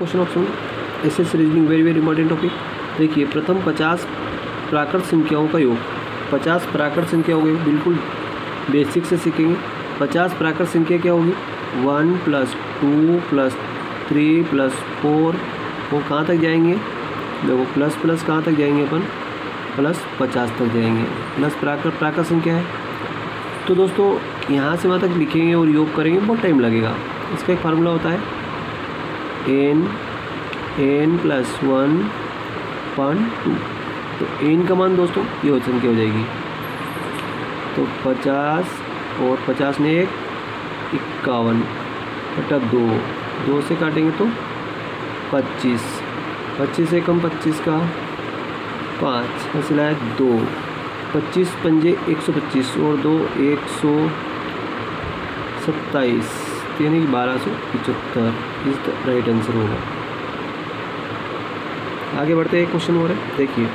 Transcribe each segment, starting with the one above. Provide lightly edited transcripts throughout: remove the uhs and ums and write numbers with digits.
Question option SS reasoning, very very important topic. देखिए प्रथम 50 प्राकृत संख्याओं का योग। 50 प्राकृत संख्या हो गई, बिल्कुल बेसिक से सीखेंगे। 50 प्राकृत संख्या क्या होगी? 1 + 2 + 3 + 4, वो कहाँ तक जाएंगे? देखो प्लस प्लस कहाँ तक जाएंगे अपन? +50 तक जाएंगे। प्लस प्राकृत संख्या है। तो दोस्तों यहाँ से वहाँ तक लिखेंगे और योग करेंगे, बहुत टाइम लगेगा। इसका एक फार्मूला होता है n + 1/2। तो n का मान दोस्तों ये संख्या हो जाएगी। तो 50 और 50 ने 1 51/2, 2 से काटेंगे तो 25, 25 से कम 25 का 5 हंसलाया 2, 25 पंजे 125 और 2 127, यानी 1275 इस राइट आंसर होगा। आगे बढ़ते हैं, क्वेश्चन हो रहा है। देखिए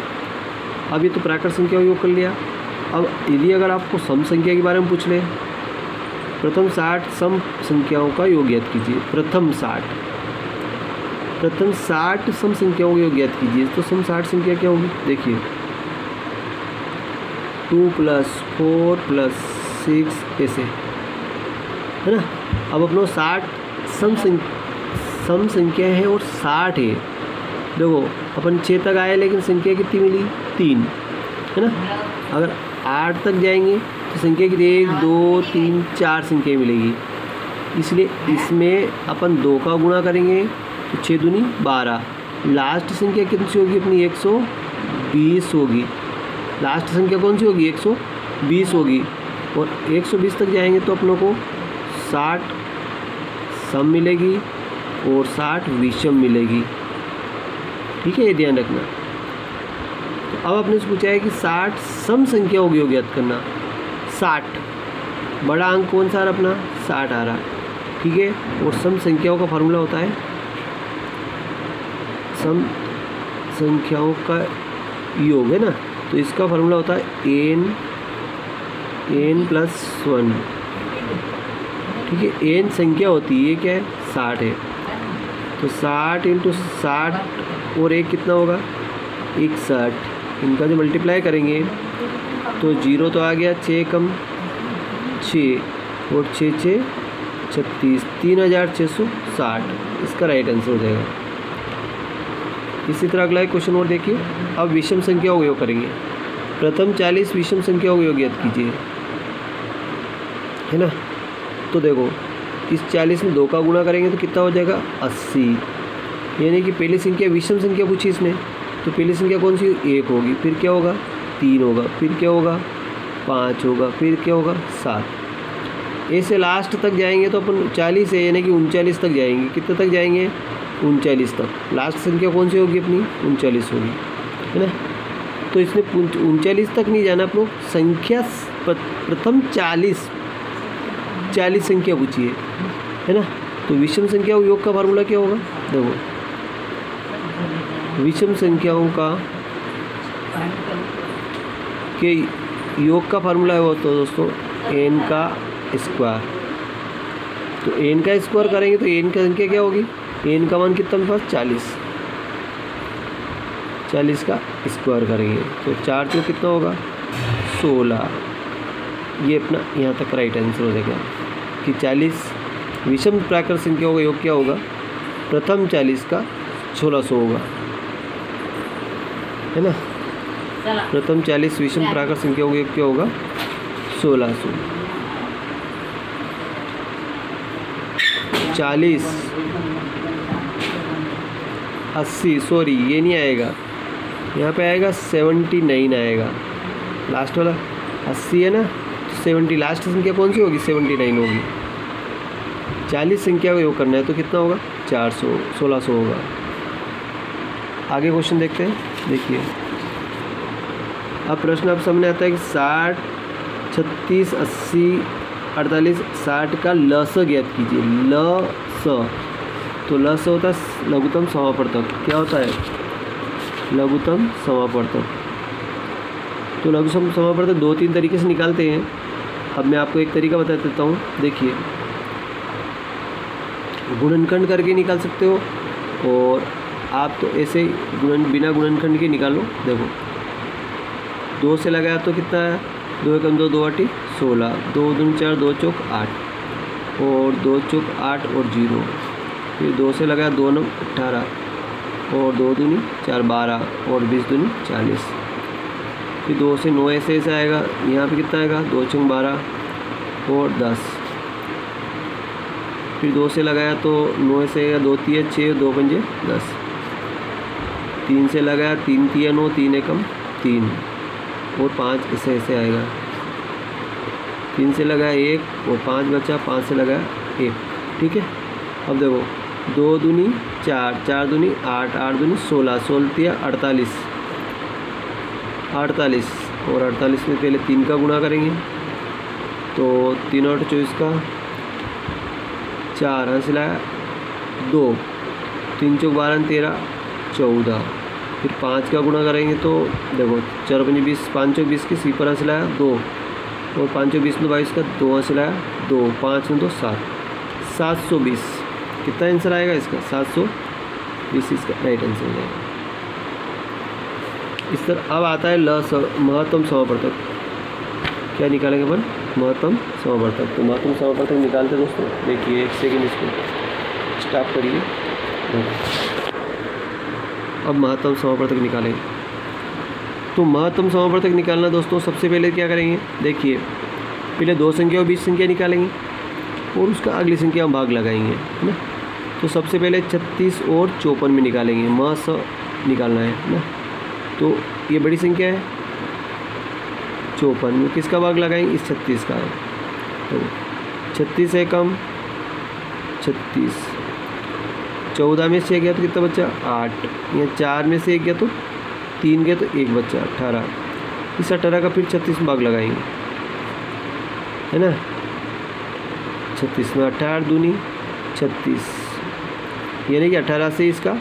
अब ये तो प्राकृत संख्या का योग कर लिया। अब यदि अगर आपको सम संख्या के बारे में पूछ ले, प्रथम 60 सम संख्याओं का योग ज्ञात कीजिए। प्रथम 60 सम संख्याओं का योग ज्ञात कीजिए। तो सम 60 संख्या क्या होगी? देखिए 2 + 4 + 6 ऐसे है ना। अब अपना 60 सम संख्या है और 60 है। देखो अपन 6 तक आए लेकिन संख्या कितनी मिली? 3 है ना। अगर 8 तक जाएंगे तो संख्या कितनी? 1 2 3 4 संख्या मिलेगी। इसलिए इसमें अपन 2 का गुणा करेंगे तो 6 दूनी 12। लास्ट संख्या कितनी सी होगी अपनी? 120 होगी। लास्ट संख्या कौन सी होगी? 120 होगी। और 120 तक जाएंगे तो अपनों को 60 सम मिलेगी और 60 विषम मिलेगी। ठीक है, ये ध्यान रखना। तो अब आपने से पूछा है कि 60 सम संख्या होगी योग ज्ञात करना। 60 बड़ा अंक कौन सा आ रहा अपना? 60 आ रहा। ठीक है, और सम संख्याओं का फार्मूला होता है, सम संख्याओं का योग है ना, तो इसका फार्मूला होता है n + 1। ठीक है, n संख्या होती है, ये क्या है? 60 है। तो 60 × 60 और 1 कितना होगा? 61। इनका जो मल्टीप्लाई करेंगे तो 0 तो आ गया, 6 कम 6 और 6 6 36, 3660 इसका राइट आंसर हो जाएगा। इसी तरह अगला एक क्वेश्चन और देखिए। अब विषम संख्या का योग करेंगे। प्रथम 40 विषम संख्या का योग ज्ञात कीजिए, है ना। तो देखो इस 40 में 2 का गुणा करेंगे तो कितना हो जाएगा? 80। यानी कि पहली संख्या विषम संख्या पूछी इसने, तो पहली संख्या कौन सी? 1 होगी। फिर क्या होगा? 3 होगा। फिर क्या होगा? 5 होगा। फिर क्या होगा? 7। ऐसे लास्ट तक जाएंगे तो अपन 40 है, यानी कि 39 तक जाएंगे। कितने तक जाएंगे? 39 तक। लास्ट संख्या कौन सी होगी अपनी? 39 होगी, है ना। तो इसने 39 तक नहीं जाना, अपनों संख्या प्रथम 40 संख्या पूछिए, है ना। तो विषम संख्या योग का फार्मूला क्या होगा? देखो विषम संख्याओं का के योग का फार्मूला है वो तो दोस्तों n का स्क्वायर। तो n का स्क्वायर करेंगे तो n की संख्या क्या होगी? n का मान कितना मेरे पास? 40 का स्क्वायर करेंगे तो 4 तो कितना होगा? 16। ये अपना यहाँ तक राइट आंसर हो जाएगा कि 40 विषम प्राकृत संख्याओं का योग क्या होगा? प्रथम 40 का 1600 होगा, है ना। प्रथम 40 विषम प्राकृत संख्याओं का योग क्या होगा? 1600। 40 80, सॉरी ये नहीं आएगा, यहाँ पे आएगा 79 आएगा। लास्ट वाला 80 है ना, तो 70 लास्ट संख्या कौन सी होगी? 79 होगी। 40 संख्या का योग करना है तो कितना होगा? 400, 1600 होगा। आगे क्वेश्चन देखते हैं। देखिए अब प्रश्न आप सामने आता है कि 60 36 80 48 60 का लस ज्ञात कीजिए। लस, तो लस होता है लघुत्तम समापवर्तक। क्या होता है? लघुत्तम समापवर्तक। तो लघुत्तम समापवर्तक 2-3 तरीके से निकालते हैं। अब मैं आपको एक तरीका बता देता हूँ। देखिए गुणनखंड करके निकाल सकते हो और आप तो ऐसे ही बिना गुणनखंड के निकाल लो। देखो 2 से लगाया तो कितना है, 2 एकम 2, 2 आठी 16, 2 दूनी 4, 2 चौक 8 और 2 चौक 8 और 0। फिर 2 से लगाया 2 9 18 और 2 दूनी 4 12 और 20 दूनी 40। फिर 2 से 9 ऐसे आएगा, यहाँ पे कितना आएगा 2 चौक 12 और 10। फिर 2 से लगाया तो 9 ऐसे आएगा, 2 3 6 2 पंजे 10। 3 से लगाया 3 3 9 3 एकम 3 और 5 ऐसे आएगा। 3 से लगाया 1 और 5 बचा, 5 से लगाया 1। ठीक है, अब देखो 2 दूनी 4, 4 दूनी 8, 8 दूनी 16, 16 तिया 48 और 48 में पहले 3 का गुणा करेंगे तो 3 और 24 का 4 यहाँ से लाया 2, 3 चौक 12 13 14। फिर 5 का गुणा करेंगे तो देखो 4 5 20, 5 चौक 20 की सीपर यहाँ से लाया 2 और 5 चौक 20 में 22 का 2 यहाँ से लाया 2, 5 में 2 7, 720। कितना आंसर आएगा इसका 720, इसका राइट आंसर हो जाएगा। इस तरह अब आता है महत्तम समापवर्तक। क्या निकालेंगे अपन, महत्तम समापवर्तक। तो महत्तम समापवर्तक निकालते दोस्तों, देखिए 1 सेकेंड इसको स्टॉप करिए। अब महत्तम समापवर्तक निकालेंगे। तो महत्तम समापवर्तक निकालना दोस्तों, सबसे पहले क्या करेंगे, देखिए पहले 2 संख्या और 20 संख्या निकालेंगे और उसका अगली संख्या हम भाग लगाएंगे, है ना। तो सबसे पहले 36 और 54 में निकालेंगे, स निकालना है ना। तो ये बड़ी संख्या है 54 में किसका भाग लगाएंगे, इस 36 का है। तो 36 है कम 36, 14 में से 1 गया तो कितना बच्चा 8, या 4 में से 1 गया तो 3 गया तो 1 बच्चा 18। इस 18 का फिर 36 में भाग लगाएंगे, है ना। 36 में 18 दूनी 36, यानी कि 18 से इसका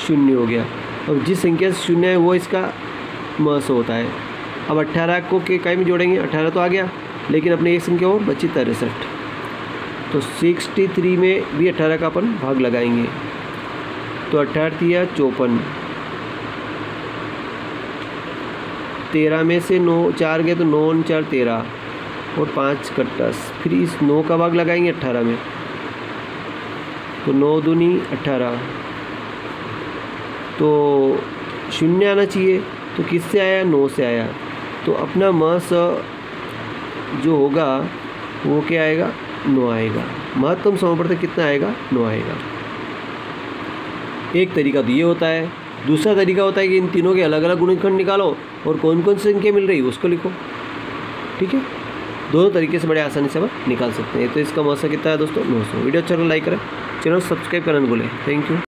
0 हो गया। अब जिस संख्या से 0 है वो इसका महस होता है। अब 18 को के कई में जोड़ेंगे, 18 तो आ गया लेकिन अपने एक संख्या और बची 63। तो 63 में भी 18 का अपन भाग लगाएंगे तो 18 दिया 54, 13 में से 9 4 गए तो 9 4 13 और 5 कट्टा। फिर इस 9 का भाग लगाएंगे 18 में तो 9 दूनी 18। तो 0 आना चाहिए, तो किससे आया 9 से आया। तो अपना महस जो होगा वो क्या आएगा 9 आएगा। महत्तम समापवर्तक कितना आएगा 9 आएगा। एक तरीका तो ये होता है, दूसरा तरीका होता है कि इन तीनों के अलग अलग गुणनखंड निकालो और कौन कौन सी संख्या मिल रही है उसको लिखो। ठीक है, दोनों तरीके से बड़े आसानी से आप निकाल सकते हैं। तो इसका महस कितना है दोस्तों 900। वीडियो अच्छा लाइक करें, चैनल सब्सक्राइब करना न भूलें। Thank you.